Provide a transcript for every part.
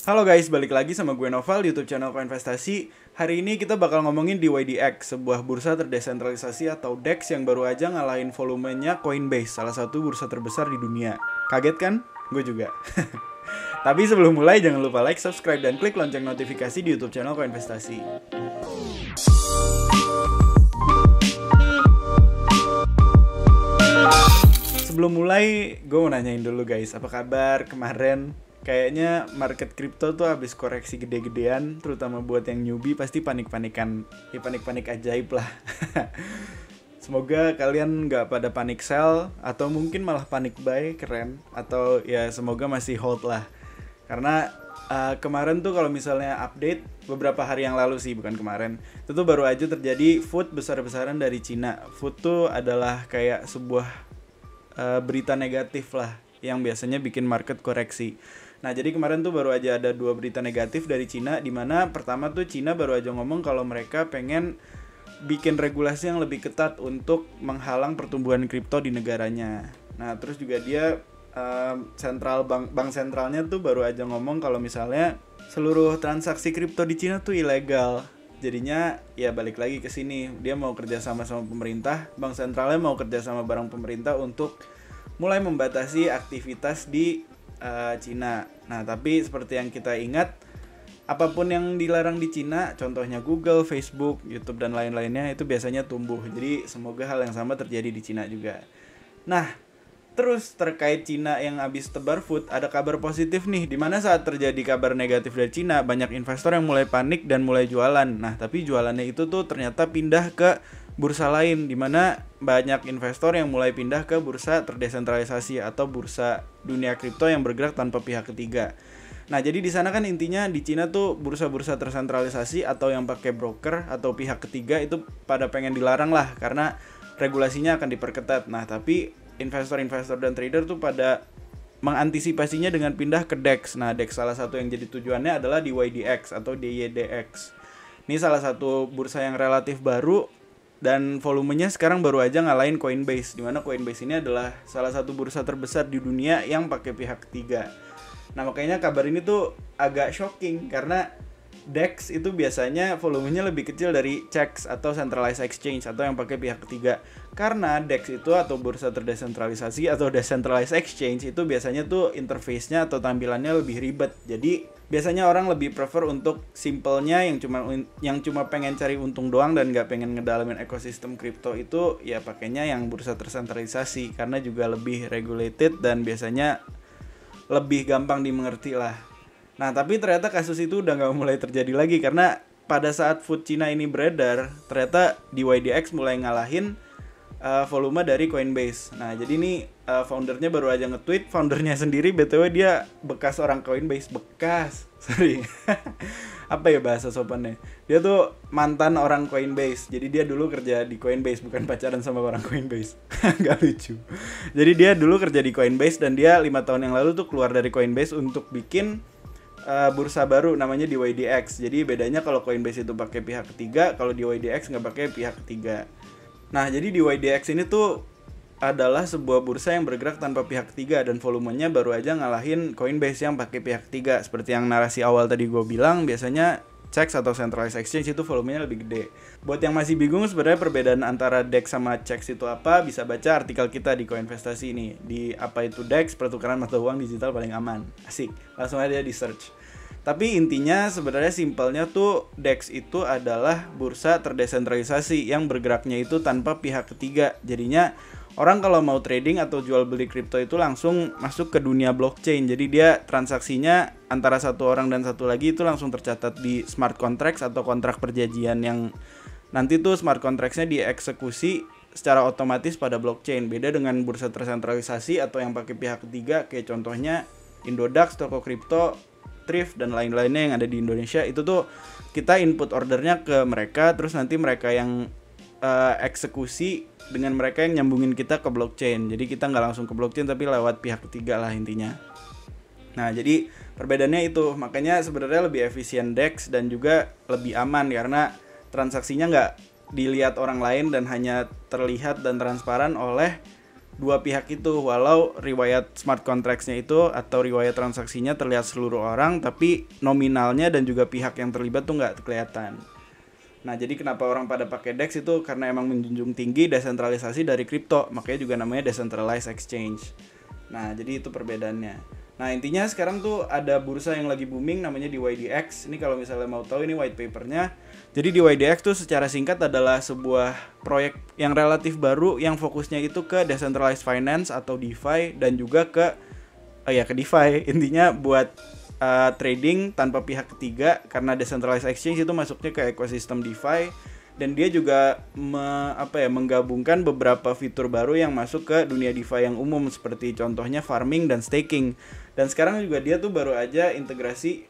Halo guys, balik lagi sama gue Noval di YouTube channel Koinvestasi. Hari ini kita bakal ngomongin DYDX, sebuah bursa terdesentralisasi atau DEX yang baru aja ngalahin volumenya Coinbase, salah satu bursa terbesar di dunia. Kaget kan? Gue juga. Tapi sebelum mulai jangan lupa like, subscribe, dan klik lonceng notifikasi di YouTube channel Koinvestasi. Sebelum mulai, gue mau nanyain dulu guys, apa kabar kemarin? Kayaknya market crypto tuh habis koreksi gede-gedean, terutama buat yang newbie pasti panik-panikan. Ya panik-panik ajaib lah. Semoga kalian nggak pada panik sell, atau mungkin malah panik buy, keren. Atau ya semoga masih hold lah. Karena kemarin tuh kalau misalnya update, beberapa hari yang lalu sih, bukan kemarin. Itu tuh baru aja terjadi FUD besar-besaran dari Cina. FUD tuh adalah kayak sebuah berita negatif lah, yang biasanya bikin market koreksi. Nah, jadi kemarin tuh baru aja ada 2 berita negatif dari Cina, di mana pertama tuh Cina baru aja ngomong kalau mereka pengen bikin regulasi yang lebih ketat untuk menghalang pertumbuhan kripto di negaranya. Nah, terus juga dia bank sentralnya tuh baru aja ngomong kalau misalnya seluruh transaksi kripto di Cina tuh ilegal. Jadinya ya balik lagi ke sini, dia mau kerja sama pemerintah, bank sentralnya mau kerja sama bareng pemerintah untuk mulai membatasi aktivitas di Cina. Nah, tapi seperti yang kita ingat, apapun yang dilarang di Cina, contohnya Google, Facebook, YouTube, dan lain-lainnya, itu biasanya tumbuh. Jadi semoga hal yang sama terjadi di Cina juga. Nah, terus terkait Cina yang habis tebar FUD, ada kabar positif nih, dimana saat terjadi kabar negatif dari Cina, banyak investor yang mulai panik dan mulai jualan. Nah, tapi jualannya itu tuh ternyata pindah ke bursa lain, dimana banyak investor yang mulai pindah ke bursa terdesentralisasi atau bursa dunia kripto yang bergerak tanpa pihak ketiga. Nah, jadi di sana kan intinya di Cina tuh bursa-bursa tersentralisasi atau yang pakai broker atau pihak ketiga itu pada pengen dilarang lah karena regulasinya akan diperketat. Nah, tapi investor-investor dan trader tuh pada mengantisipasinya dengan pindah ke DEX. Nah, DEX salah satu yang jadi tujuannya adalah DYDX atau DYDX. Ini salah satu bursa yang relatif baru dan volumenya sekarang baru aja ngalahin Coinbase, dimana Coinbase ini adalah salah satu bursa terbesar di dunia yang pakai pihak ketiga. Nah, makanya kabar ini tuh agak shocking karena DEX itu biasanya volumenya lebih kecil dari CEX atau Centralized Exchange atau yang pakai pihak ketiga. Karena DEX itu atau bursa terdesentralisasi atau Decentralized Exchange itu biasanya tuh interface-nya atau tampilannya lebih ribet. Jadi biasanya orang lebih prefer untuk simpelnya yang cuma pengen cari untung doang dan nggak pengen ngedalamin ekosistem kripto itu ya pakainya yang bursa tersentralisasi karena juga lebih regulated dan biasanya lebih gampang dimengerti lah. Nah, tapi ternyata kasus itu udah nggak mulai terjadi lagi karena pada saat FUD Cina ini beredar, ternyata DYDX mulai ngalahin volume dari Coinbase. Nah, jadi ini foundernya baru aja nge-tweet, foundernya sendiri BTW dia bekas orang Coinbase, sorry. Apa ya bahasa sopannya? Dia tuh mantan orang Coinbase. Jadi dia dulu kerja di Coinbase, bukan pacaran sama orang Coinbase. Gak lucu. Jadi dia dulu kerja di Coinbase dan dia 5 tahun yang lalu tuh keluar dari Coinbase untuk bikin bursa baru namanya DYDX. Jadi bedanya kalau Coinbase itu pakai pihak ketiga, kalau DYDX nggak pakai pihak ketiga. Nah, jadi DYDX ini tuh adalah sebuah bursa yang bergerak tanpa pihak ketiga dan volumenya baru aja ngalahin Coinbase yang pakai pihak ketiga. Seperti yang narasi awal tadi gue bilang, biasanya CEX atau Centralized Exchange itu volumenya lebih gede. Buat yang masih bingung sebenarnya perbedaan antara DEX sama CEX itu apa, bisa baca artikel kita di Koinvestasi ini. Di apa itu DEX, pertukaran mata uang digital paling aman. Asik, langsung aja di search. Tapi intinya sebenarnya simpelnya tuh DEX itu adalah bursa terdesentralisasi yang bergeraknya itu tanpa pihak ketiga. Jadinya orang kalau mau trading atau jual beli kripto itu langsung masuk ke dunia blockchain. Jadi dia transaksinya antara satu orang dan satu lagi itu langsung tercatat di smart contracts atau kontrak perjanjian yang nanti tuh smart contracts-nya dieksekusi secara otomatis pada blockchain. Beda dengan bursa tersentralisasi atau yang pakai pihak ketiga kayak contohnya Indodax, toko kripto, Thrift dan lain-lainnya yang ada di Indonesia. Itu tuh kita input ordernya ke mereka, terus nanti mereka yang eksekusi dengan mereka yang nyambungin kita ke blockchain. Jadi kita nggak langsung ke blockchain tapi lewat pihak ketiga lah intinya. Nah, jadi perbedaannya itu, makanya sebenarnya lebih efisien DEX dan juga lebih aman karena transaksinya nggak dilihat orang lain dan hanya terlihat dan transparan oleh dua pihak itu, walau riwayat smart contracts-nya itu atau riwayat transaksinya terlihat seluruh orang, tapi nominalnya dan juga pihak yang terlibat tuh nggak kelihatan. Nah, jadi kenapa orang pada pakai DEX itu karena emang menjunjung tinggi desentralisasi dari kripto, makanya juga namanya decentralized exchange. Nah, jadi itu perbedaannya. Nah, intinya sekarang tuh ada bursa yang lagi booming namanya DYDX. Ini kalau misalnya mau tahu, ini white papernya. Jadi DYDX tuh secara singkat adalah sebuah proyek yang relatif baru yang fokusnya itu ke decentralized finance atau DeFi dan juga ke DeFi. Intinya buat trading tanpa pihak ketiga, karena decentralized exchange itu masuknya ke ekosistem DeFi, dan dia juga menggabungkan beberapa fitur baru yang masuk ke dunia DeFi yang umum, seperti contohnya farming dan staking. Dan sekarang juga dia tuh baru aja integrasi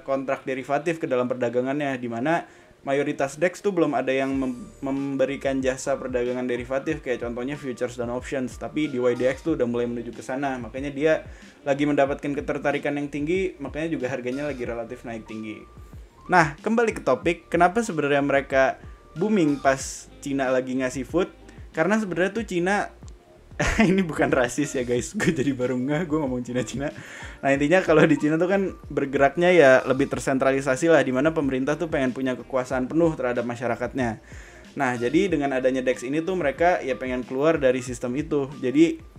kontrak derivatif ke dalam perdagangannya, di mana mayoritas DEX tuh belum ada yang memberikan jasa perdagangan derivatif kayak contohnya futures dan options, tapi DYDX tuh udah mulai menuju ke sana. Makanya dia lagi mendapatkan ketertarikan yang tinggi, makanya juga harganya lagi relatif naik tinggi. Nah, kembali ke topik, kenapa sebenarnya mereka booming pas Cina lagi ngasih food? Karena sebenarnya tuh Cina ini bukan rasis ya guys, gue jadi baru gue ngomong Cina-Cina. Nah, intinya kalau di Cina tuh kan bergeraknya ya lebih tersentralisasi lah, dimana pemerintah tuh pengen punya kekuasaan penuh terhadap masyarakatnya. Nah, jadi dengan adanya DEX ini tuh mereka ya pengen keluar dari sistem itu. Jadi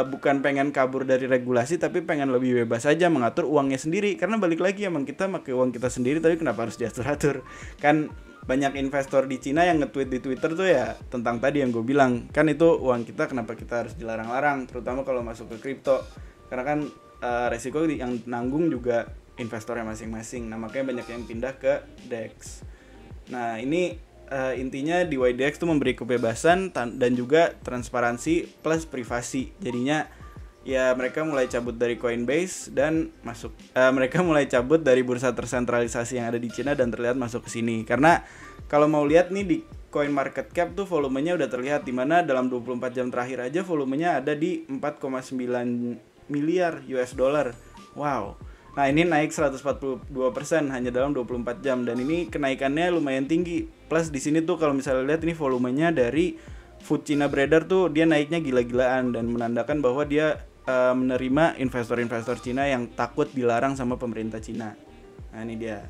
bukan pengen kabur dari regulasi, tapi pengen lebih bebas aja mengatur uangnya sendiri. Karena balik lagi emang kita pakai uang kita sendiri, tapi kenapa harus diatur-atur? Kan banyak investor di Cina yang nge-tweet di Twitter tuh ya tentang tadi yang gue bilang, kan itu uang kita, kenapa kita harus dilarang-larang, terutama kalau masuk ke kripto, karena kan resiko yang nanggung juga investornya masing-masing. Nah, makanya banyak yang pindah ke DEX. Nah, ini intinya DYDX tuh memberi kebebasan dan juga transparansi plus privasi. Jadinya ya mereka mulai cabut dari Coinbase dan masuk mereka mulai cabut dari bursa tersentralisasi yang ada di Cina dan terlihat masuk ke sini. Karena kalau mau lihat nih di CoinMarketCap tuh volumenya udah terlihat, di mana dalam 24 jam terakhir aja volumenya ada di 4,9 miliar US dollar. Wow. Nah, ini naik 142% hanya dalam 24 jam, dan ini kenaikannya lumayan tinggi. Plus di sini tuh kalau misalnya lihat ini volumenya dari Food China Beredar tuh dia naiknya gila-gilaan dan menandakan bahwa dia menerima investor-investor Cina yang takut dilarang sama pemerintah Cina. Nah, ini dia.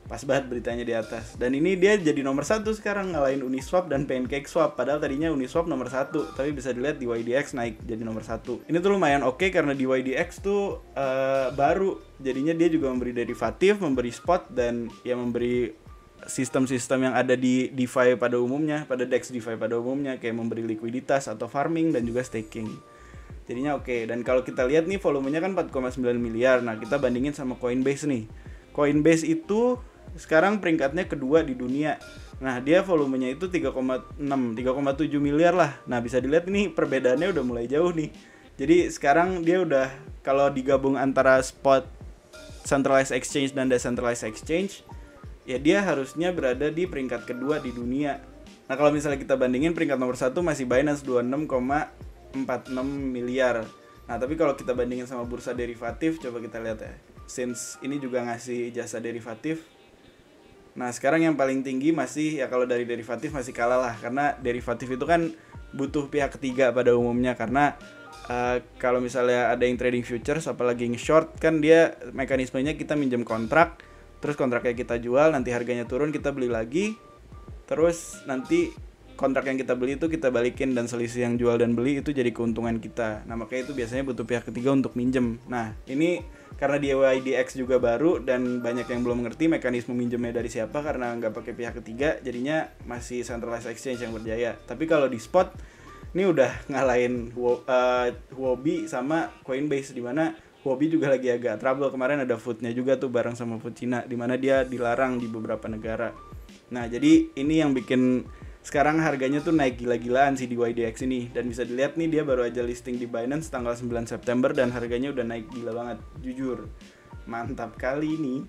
Pas banget beritanya di atas. Dan ini dia jadi nomor 1 sekarang, ngalahin Uniswap dan PancakeSwap. Padahal tadinya Uniswap nomor 1, tapi bisa dilihat DYDX naik jadi nomor 1. Ini tuh lumayan oke karena DYDX tuh baru. Jadinya dia juga memberi derivatif, memberi spot, dan ya memberi sistem-sistem yang ada di DeFi pada umumnya, pada DEX DeFi pada umumnya, kayak memberi likuiditas atau farming dan juga staking. Jadinya oke. Dan kalau kita lihat nih volumenya kan 4,9 miliar. Nah, kita bandingin sama Coinbase nih. Coinbase itu sekarang peringkatnya kedua di dunia. Nah, dia volumenya itu 3,7 miliar lah. Nah, bisa dilihat ini perbedaannya udah mulai jauh nih. Jadi sekarang dia udah, kalau digabung antara spot, centralized exchange dan decentralized exchange, ya dia harusnya berada di peringkat kedua di dunia. Nah, kalau misalnya kita bandingin, peringkat nomor 1 masih Binance 26,46 miliar. Nah, tapi kalau kita bandingin sama bursa derivatif, coba kita lihat ya. Since ini juga ngasih jasa derivatif. Nah, sekarang yang paling tinggi masih, ya kalau dari derivatif masih kalah lah, karena derivatif itu kan butuh pihak ketiga pada umumnya. Karena kalau misalnya ada yang trading futures, apalagi yang short, kan dia mekanismenya kita minjem kontrak, terus kontraknya kita jual, nanti harganya turun, kita beli lagi, terus nanti kontrak yang kita beli itu kita balikin, dan selisih yang jual dan beli itu jadi keuntungan kita. Nah, makanya itu biasanya butuh pihak ketiga untuk minjem. Nah, ini karena DYDX juga baru dan banyak yang belum mengerti mekanisme minjemnya dari siapa, karena nggak pakai pihak ketiga, jadinya masih centralized exchange yang berjaya. Tapi kalau di spot, ini udah ngalahin Huobi sama Coinbase, dimana Huobi juga lagi agak trouble. Kemarin ada foodnya juga tuh bareng sama Food Cina, dimana dia dilarang di beberapa negara. Nah, jadi ini yang bikin sekarang harganya tuh naik gila-gilaan si DYDX ini. Dan bisa dilihat nih, dia baru aja listing di Binance tanggal 9 September dan harganya udah naik gila banget. Jujur, mantap kali ini.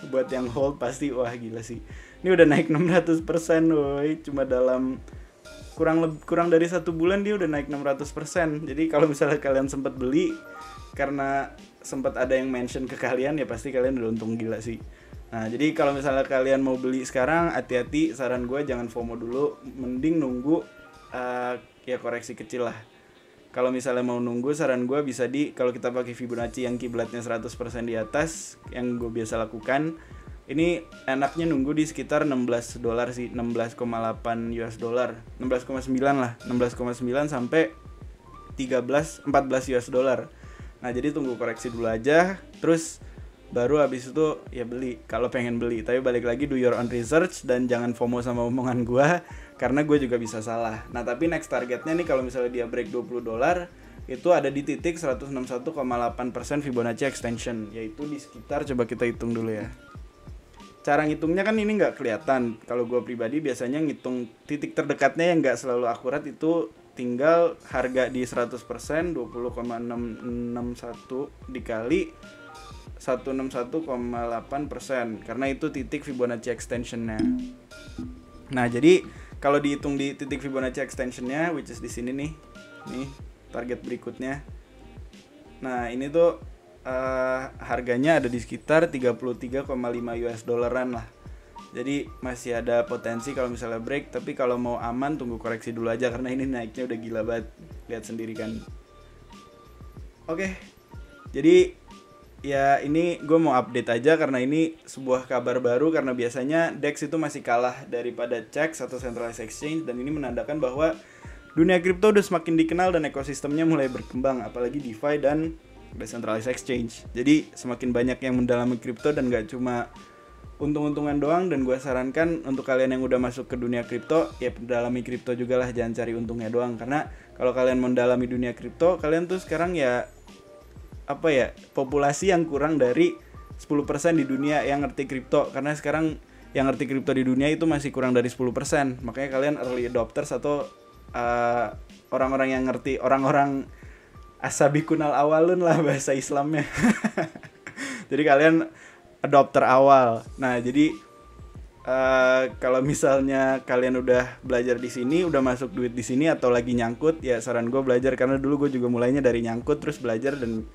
Buat yang hold pasti wah gila sih. Ini udah naik 600% woy. Cuma dalam kurang dari 1 bulan dia udah naik 600%. Jadi kalau misalnya kalian sempat beli karena sempat ada yang mention ke kalian, ya pasti kalian udah untung gila sih. Nah, jadi kalau misalnya kalian mau beli sekarang, hati-hati, saran gue jangan FOMO dulu, mending nunggu ya koreksi kecil lah. kalau misalnya mau nunggu, saran gue bisa kalau kita pakai Fibonacci yang kiblatnya 100% di atas, yang gue biasa lakukan, ini enaknya nunggu di sekitar $16 sih, 16,8 US dollar, 16,9 lah, 16,9 sampai 14 US dollar. Nah, jadi tunggu koreksi dulu aja, terus baru habis itu ya beli kalau pengen beli. Tapi balik lagi, do your own research dan jangan FOMO sama omongan gue, karena gue juga bisa salah. Nah, tapi next targetnya nih kalau misalnya dia break $20 itu ada di titik 161,8% Fibonacci extension, yaitu di sekitar, coba kita hitung dulu ya. Cara ngitungnya kan ini nggak kelihatan. Kalau gue pribadi biasanya ngitung titik terdekatnya yang nggak selalu akurat, itu tinggal harga di 100%, 20,661 dikali 161,8%, karena itu titik Fibonacci extensionnya. Nah, jadi kalau dihitung di titik Fibonacci extensionnya, which is di sini nih target berikutnya. Nah, ini tuh harganya ada di sekitar 33,5 US dollaran lah. Jadi masih ada potensi kalau misalnya break, tapi kalau mau aman tunggu koreksi dulu aja, karena ini naiknya udah gila banget, lihat sendiri kan. Oke, jadi ya ini gue mau update aja karena ini sebuah kabar baru, karena biasanya DEX itu masih kalah daripada CEX atau Centralized Exchange, dan ini menandakan bahwa dunia kripto udah semakin dikenal dan ekosistemnya mulai berkembang, apalagi DeFi dan Decentralized Exchange. Jadi semakin banyak yang mendalami kripto dan gak cuma untung-untungan doang, dan gue sarankan untuk kalian yang udah masuk ke dunia kripto, ya mendalami kripto juga lah, jangan cari untungnya doang. Karena kalau kalian mendalami dunia kripto, kalian tuh sekarang ya populasi yang kurang dari 10% di dunia yang ngerti kripto, karena sekarang yang ngerti kripto di dunia itu masih kurang dari 10%. Makanya kalian early adopters atau orang-orang yang ngerti, orang-orang asabikunal awalun lah bahasa Islamnya. Jadi kalian adopter awal. Nah, jadi kalau misalnya kalian udah belajar di sini, udah masuk duit di sini atau lagi nyangkut, ya saran gue belajar, karena dulu gue juga mulainya dari nyangkut terus belajar, dan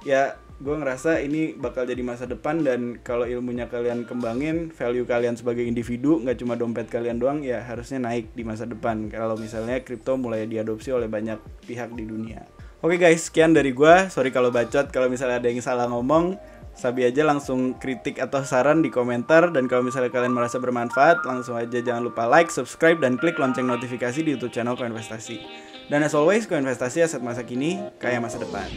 ya gue ngerasa ini bakal jadi masa depan. Dan kalau ilmunya kalian kembangin, value kalian sebagai individu, nggak cuma dompet kalian doang, ya harusnya naik di masa depan kalau misalnya kripto mulai diadopsi oleh banyak pihak di dunia. Oke guys, sekian dari gue. Sorry kalau bacot, kalau misalnya ada yang salah ngomong, sabi aja, langsung kritik atau saran di komentar. Dan kalau misalnya kalian merasa bermanfaat, langsung aja jangan lupa like, subscribe, dan klik lonceng notifikasi di YouTube channel Koinvestasi. Dan as always, Koinvestasi, aset masa kini, kaya masa depan.